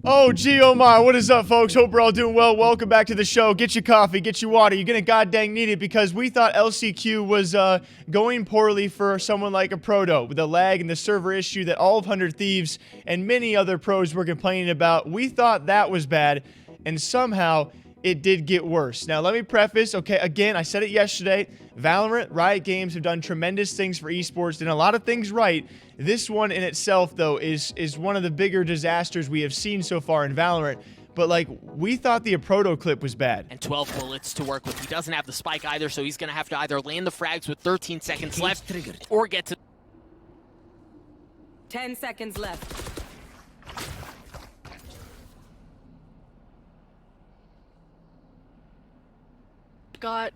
Oh, gee, oh my, what is up, folks? Hope we're all doing well. Welcome back to the show. Get your coffee, get your water. You're gonna goddamn need it because we thought LCQ was going poorly for someone like a Proto with the lag and the server issue that all of 100 Thieves and many other pros were complaining about. We thought that was bad, and somehow it did get worse. Now, let me preface, okay, again, I said it yesterday, Valorant, Riot Games have done tremendous things for esports, and a lot of things right. This one in itself, though, is one of the bigger disasters we have seen so far in Valorant. But, like, we thought the Proto clip was bad. And 12 bullets to work with. He doesn't have the spike either, so he's going to have to either land the frags with 13 seconds left or get to... 10 seconds left. God,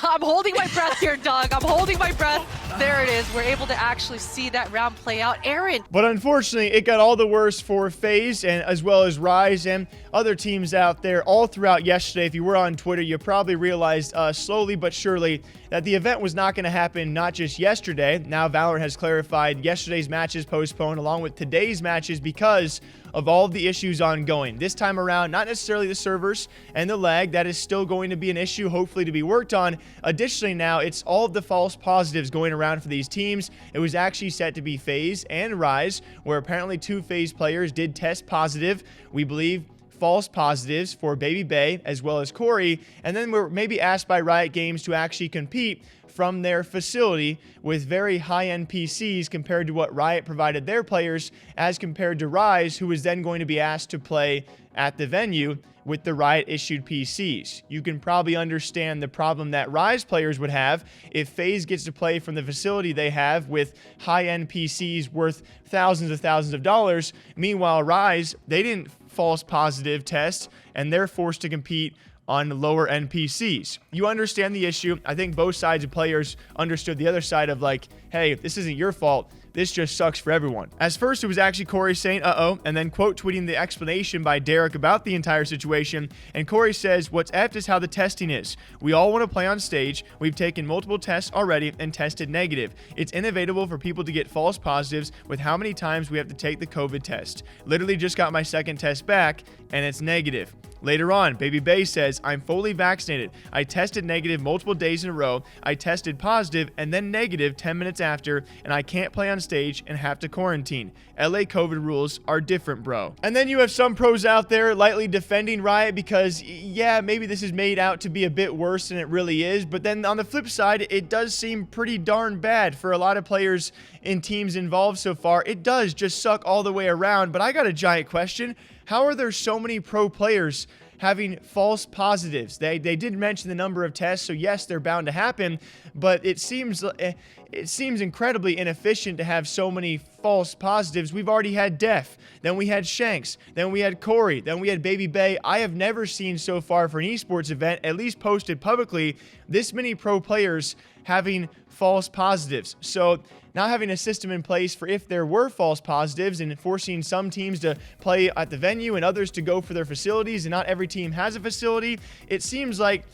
I'm holding my breath here, Doug. I'm holding my breath. There it is. We're able to actually see that round play out. Aaron. But unfortunately, it got all the worse for FaZe and as well as Rise and other teams out there all throughout yesterday. If you were on Twitter, you probably realized slowly but surely that the event was not going to happen not just yesterday. Now Valorant has clarified yesterday's matches postponed along with today's matches because of all of the issues ongoing. This time around, not necessarily the servers and the lag. That is still going to be an issue, hopefully to be worked on. Additionally, now it's all of the false positives going around for these teams. It was actually set to be FaZe and Rise, where apparently 2 FaZe players did test positive. We believe false positives for Babybay as well as Corey, and then we're maybe asked by Riot Games to actually compete from their facility with very high-end PCs compared to what Riot provided their players as compared to Rise, who is then going to be asked to play at the venue with the Riot-issued PCs. You can probably understand the problem that Rise players would have if FaZe gets to play from the facility they have with high-end PCs worth thousands of dollars. Meanwhile, Rise, they didn't false positive test, and they're forced to compete on lower end PCs. You understand the issue. I think both sides of players understood the other side of like, hey, this isn't your fault. This just sucks for everyone. As first, it was actually Corey saying, uh-oh, and then quote tweeting the explanation by Derek about the entire situation. And Corey says, what's effed is how the testing is. We all want to play on stage. We've taken multiple tests already and tested negative. It's inevitable for people to get false positives with how many times we have to take the COVID test. Literally just got my second test back and it's negative. Later on, Babybay says, I'm fully vaccinated. I tested negative multiple days in a row. I tested positive and then negative 10 minutes after, and I can't play on stage and have to quarantine. LA COVID rules are different, bro. And then you have some pros out there lightly defending Riot because, yeah, maybe this is made out to be a bit worse than it really is, but then on the flip side, it does seem pretty darn bad for a lot of players in teams involved so far. It does just suck all the way around, but I got a giant question. How are there so many pro players having false positives? They did mention the number of tests, so yes, they're bound to happen, but it seems incredibly inefficient to have so many false positives. We've already had Def, then we had Shanks, then we had Corey, then we had Babybay. I have never seen so far for an esports event, at least posted publicly, this many pro players having false positives. So not having a system in place for if there were false positives and forcing some teams to play at the venue and others to go for their facilities, and not every team has a facility, it seems like,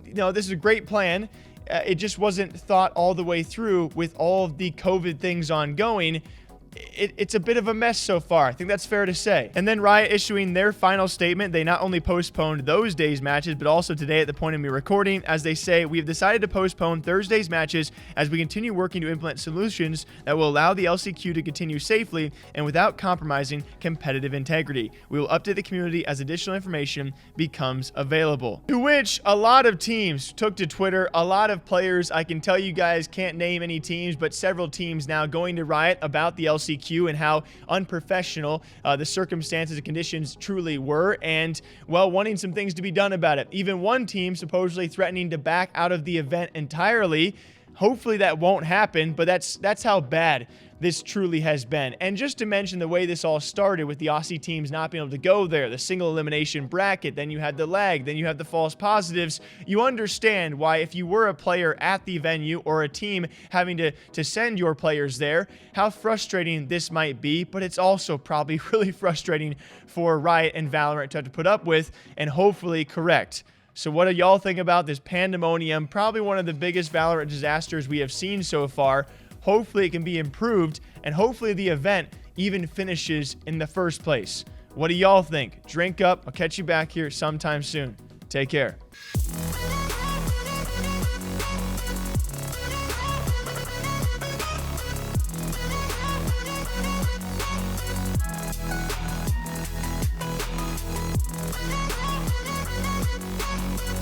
this is a great plan. It just wasn't thought all the way through with all of the COVID things ongoing. It's a bit of a mess so far. I think that's fair to say. And then Riot issuing their final statement. They not only postponed those days' matches, but also today at the point of me recording, as they say, we have decided to postpone Thursday's matches as we continue working to implement solutions that will allow the LCQ to continue safely and without compromising competitive integrity. We will update the community as additional information becomes available. To which a lot of teams took to Twitter, a lot of players, I can tell you guys can't name any teams, but several teams now going to Riot about the LCQ and how unprofessional the circumstances and conditions truly were, and, well, wanting some things to be done about it. Even one team supposedly threatening to back out of the event entirely. Hopefully that won't happen, but that's how bad this truly has been. And just to mention the way this all started with the Aussie teams not being able to go there, the single elimination bracket, then you had the lag, then you had the false positives. You understand why if you were a player at the venue or a team having to send your players there, how frustrating this might be, but it's also probably really frustrating for Riot and Valorant to have to put up with and hopefully correct. So what do y'all think about this pandemonium? Probably one of the biggest Valorant disasters we have seen so far. Hopefully it can be improved and hopefully the event even finishes in the first place. What do y'all think? Drink up. I'll catch you back here sometime soon. Take care.